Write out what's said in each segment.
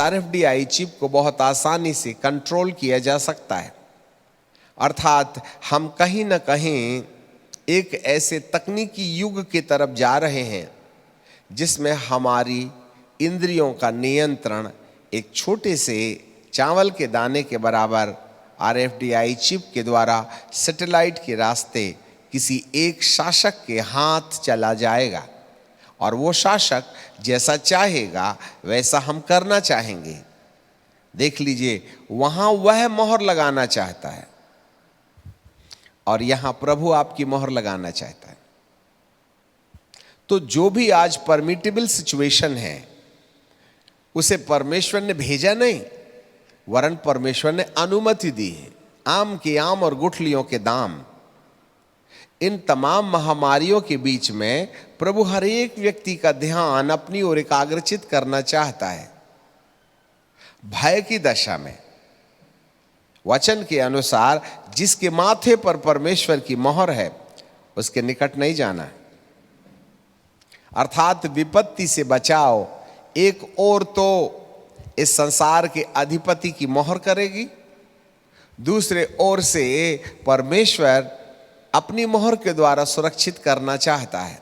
RFDI chip को बहुत आसानी से कंट्रोल किया जा सकता है। अर्थात हम कहीं ना कहीं एक ऐसे तकनीकी युग की तरफ जा रहे हैं जिसमें हमारी इंद्रियों का नियंत्रण एक छोटे से चावल के दाने के बराबर RFDI चिप के द्वारा सैटेलाइट के रास्ते किसी एक शासक के हाथ चला जाएगा और वो शासक जैसा चाहेगा वैसा हम करना चाहेंगे। देख लीजिए, वहां वह मोहर लगाना चाहता है और यहां प्रभु आपकी मोहर लगाना चाहता है। तो जो भी आज परमिटेबल सिचुएशन है उसे परमेश्वर ने भेजा नहीं, वरन परमेश्वर ने अनुमति दी है। आम के आम और गुठलियों के दाम, इन तमाम महामारियों के बीच में प्रभु हर एक व्यक्ति का ध्यान अपनी ओर एकाग्रचित करना चाहता है। भय की दशा में वचन के अनुसार जिसके माथे पर परमेश्वर की मोहर है उसके निकट नहीं जाना। अर्थात विपत्ति से बचाव एक ओर तो इस संसार के अधिपति की मोहर करेगी, दूसरे ओर से परमेश्वर अपनी मोहर के द्वारा सुरक्षित करना चाहता है।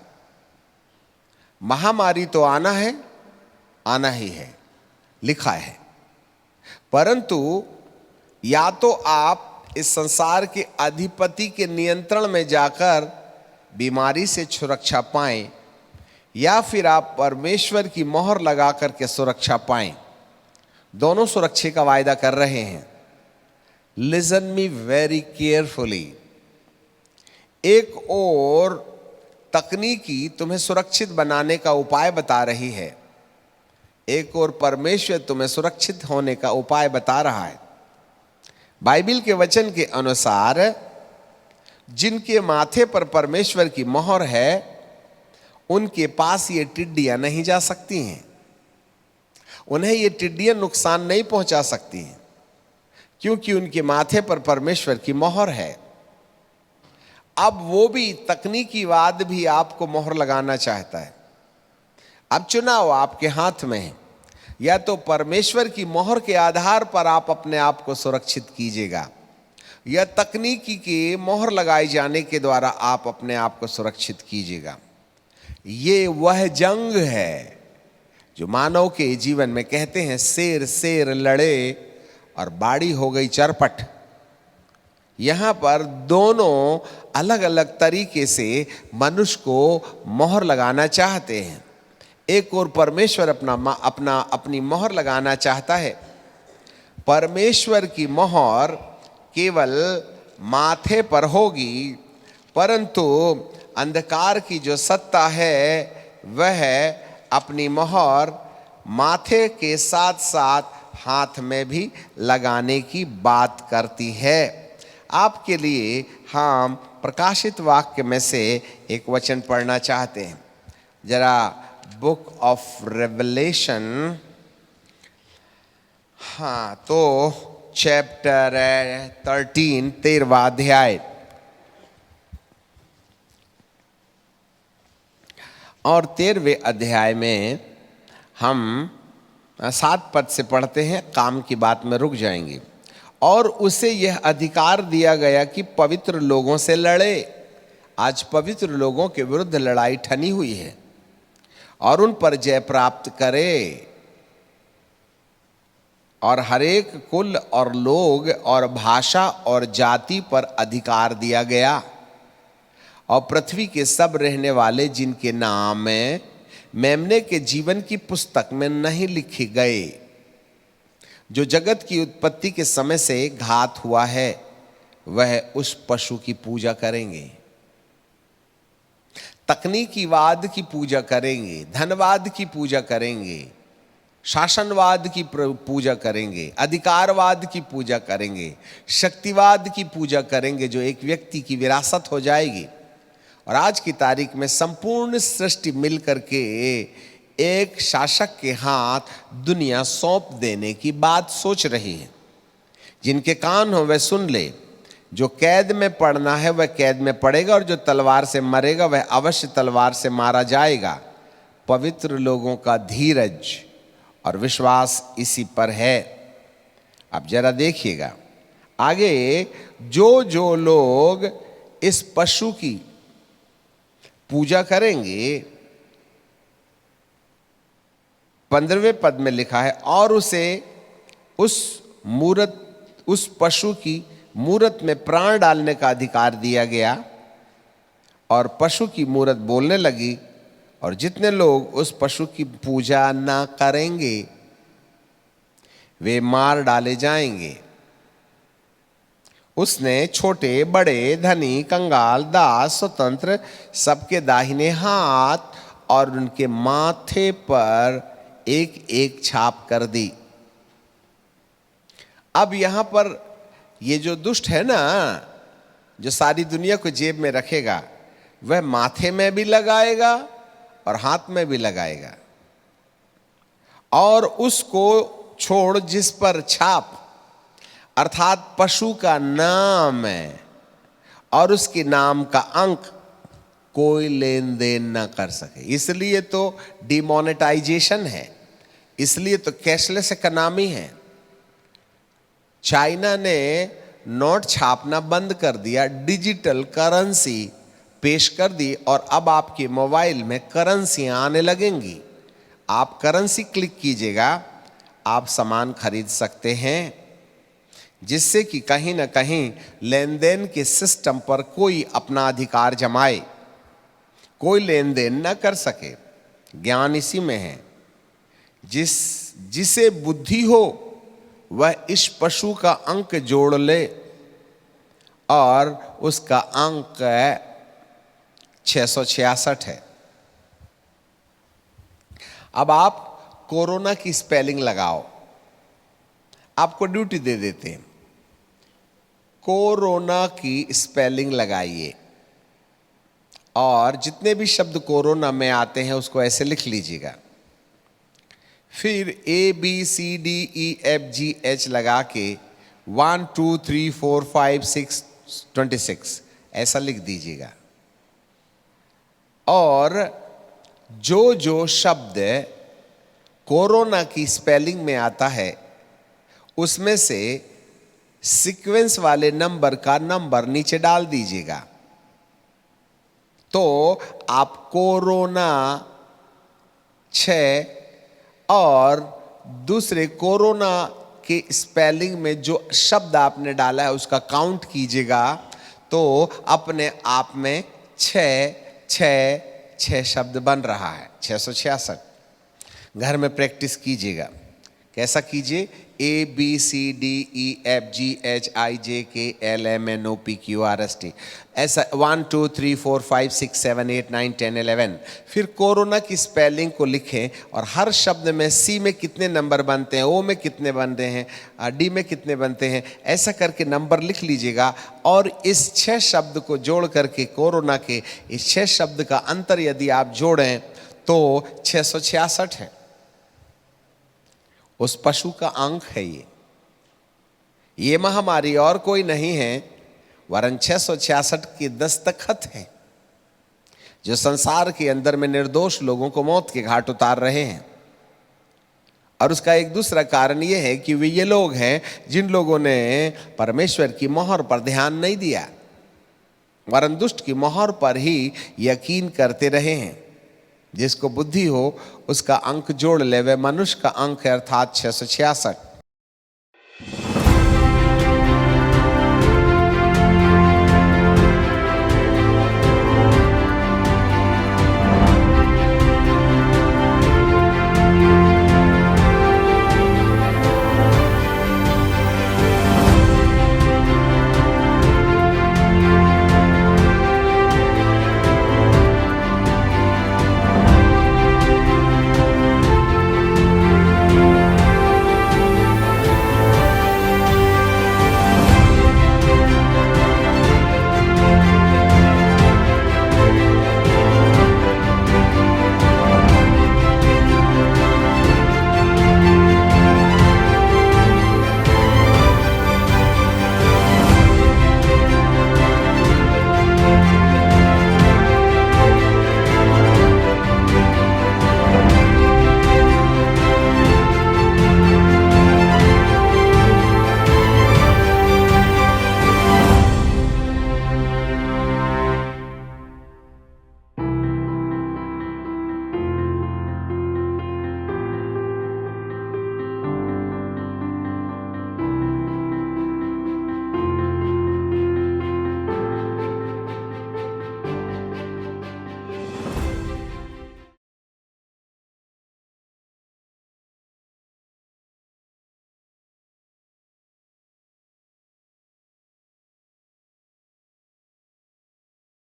महामारी तो आना है, आना ही है, लिखा है, परंतु या तो आप इस संसार के अधिपति के नियंत्रण में जाकर बीमारी से सुरक्षा पाएं, या फिर आप परमेश्वर की मोहर लगा करके सुरक्षा पाएं। दोनों सुरक्षा का वायदा कर रहे हैं। Listen me very carefully. एक और तकनीकी तुम्हें सुरक्षित बनाने का उपाय बता रही है, एक और परमेश्वर तुम्हें सुरक्षित होने का उपाय बता रहा है। बाइबल के वचन के अनुसार जिनके माथे पर परमेश्वर की मोहर है उनके पास ये टिड्डियां नहीं जा सकती हैं, उन्हें ये टिड्डियां नुकसान नहीं पहुंचा सकती हैं, क्योंकि उनके माथे पर परमेश्वर की मोहर है। अब वो भी तकनीकीवाद भी आपको मोहर लगाना चाहता है। अब चुनाव आपके हाथ में है, या तो परमेश्वर की मोहर के आधार पर आप अपने आप को सुरक्षित कीजिएगा, या तकनीकी के मोहर लगाए जाने के द्वारा आप अपने आप को सुरक्षित कीजिएगा। ये वह जंग है जो मानव के जीवन में कहते हैं शेर शेर लड़े और बाड़ी हो गई चरपट। यहां पर दोनों अलग अलग तरीके से मनुष्य को मोहर लगाना चाहते हैं। एक और परमेश्वर अपनी मोहर लगाना चाहता है। परमेश्वर की मोहर केवल माथे पर होगी, परंतु अंधकार की जो सत्ता है वह अपनी मोहर माथे के साथ साथ हाथ में भी लगाने की बात करती है। आपके लिए हम प्रकाशित वाक्य में से एक वचन पढ़ना चाहते हैं। जरा बुक ऑफ रेवलेशन, हाँ, तो चैप्टर 13, 13वां अध्याय और 13वें अध्याय में हम 7 पद से पढ़ते हैं, काम की बात में रुक जाएंगे। और उसे यह अधिकार दिया गया कि पवित्र लोगों से लड़े। आज पवित्र लोगों के विरुद्ध लड़ाई ठनी हुई है और उन पर जय प्राप्त करे। और हरेक कुल और लोग और भाषा और जाति पर अधिकार दिया गया। और पृथ्वी के सब रहने वाले जिनके नाम मेमने के जीवन की पुस्तक में नहीं लिखे गए, जो जगत की उत्पत्ति के समय से घात हुआ है, वह उस पशु की पूजा करेंगे। तकनीकीवाद की पूजा करेंगे, धनवाद की पूजा करेंगे, शासनवाद की पूजा करेंगे, अधिकारवाद की पूजा करेंगे, शक्तिवाद की पूजा करेंगे, जो एक व्यक्ति की विरासत हो जाएगी। और आज की तारीख में संपूर्ण सृष्टि मिलकर के एक शासक के हाथ दुनिया सौंप देने की बात सोच रही है। जिनके कान हो वह सुन ले। जो कैद में पड़ना है वह कैद में पड़ेगा, और जो तलवार से मरेगा वह अवश्य तलवार से मारा जाएगा। पवित्र लोगों का धीरज और विश्वास इसी पर है। अब जरा देखिएगा आगे, जो लोग इस पशु की पूजा करेंगे, 15वें पद में लिखा है, और उसे उस पशु की मूरत में प्राण डालने का अधिकार दिया गया, और पशु की मूरत बोलने लगी, और जितने लोग उस पशु की पूजा ना करेंगे वे मार डाले जाएंगे। उसने छोटे बड़े, धनी, कंगाल, दास, स्वतंत्र सबके दाहिने हाथ और उनके माथे पर एक एक छाप कर दी। अब यहां पर ये जो दुष्ट है ना, जो सारी दुनिया को जेब में रखेगा, वह माथे में भी लगाएगा और हाथ में भी लगाएगा, और उसको छोड़ जिस पर छाप अर्थात पशु का नाम है और उसके नाम का अंक कोई लेन देन ना कर सके। इसलिए तो डिमोनेटाइजेशन है, इसलिए तो कैशलेस इकोनॉमी है। चाइना ने नोट छापना बंद कर दिया, डिजिटल करेंसी पेश कर दी, और अब आपके मोबाइल में करेंसियां आने लगेंगी। आप करेंसी क्लिक कीजिएगा, आप सामान खरीद सकते हैं, जिससे कि कहीं ना कहीं लेन देन के सिस्टम पर कोई अपना अधिकार जमाए, कोई लेन देन ना कर सके। ज्ञान इसी में है। जिसे बुद्धि हो वह इस पशु का अंक जोड़ ले, और उसका अंक 666 है। अब आप कोरोना की स्पेलिंग लगाओ, आपको ड्यूटी दे देते हैं, कोरोना की स्पेलिंग लगाइए, और जितने भी शब्द कोरोना में आते हैं उसको ऐसे लिख लीजिएगा। फिर ABCDEFGH लगा के 1 2 3 4 5 6 26 ऐसा लिख दीजिएगा। और जो शब्द कोरोना की स्पेलिंग में आता है उसमें से सीक्वेंस वाले नंबर का नंबर नीचे डाल दीजिएगा, तो आप कोरोना 6 और दूसरे कोरोना के स्पेलिंग में जो शब्द आपने डाला है उसका काउंट कीजिएगा, तो अपने आप में 6 शब्द बन रहा है, 666। घर में प्रैक्टिस कीजिएगा। कैसा कीजिए? ABCDEFGHIJKLMNOPQRST ऐसा 1 2 3 4 5 6 7 8 9 10 11। फिर कोरोना की स्पेलिंग को लिखें, और हर शब्द में C में कितने नंबर बनते हैं, O में कितने बनते हैं, D में कितने बनते हैं, ऐसा करके नंबर लिख लीजिएगा। और इस 6 शब्द को जोड़ करके कोरोना के इस 6 शब्द का अंतर यदि आप जोड़ें तो 666 है। उस पशु का अंक है ये महामारी और कोई नहीं है, वरन 666 की दस्तखत है, जो संसार के अंदर में निर्दोष लोगों को मौत के घाट उतार रहे हैं। और उसका एक दूसरा कारण यह है कि वे ये लोग हैं जिन लोगों ने परमेश्वर की मोहर पर ध्यान नहीं दिया, वरन दुष्ट की मोहर पर ही यकीन करते रहे हैं। जिसको बुद्धि हो उसका अंक जोड़ ले, वह मनुष्य का अंक है, अर्थात 666।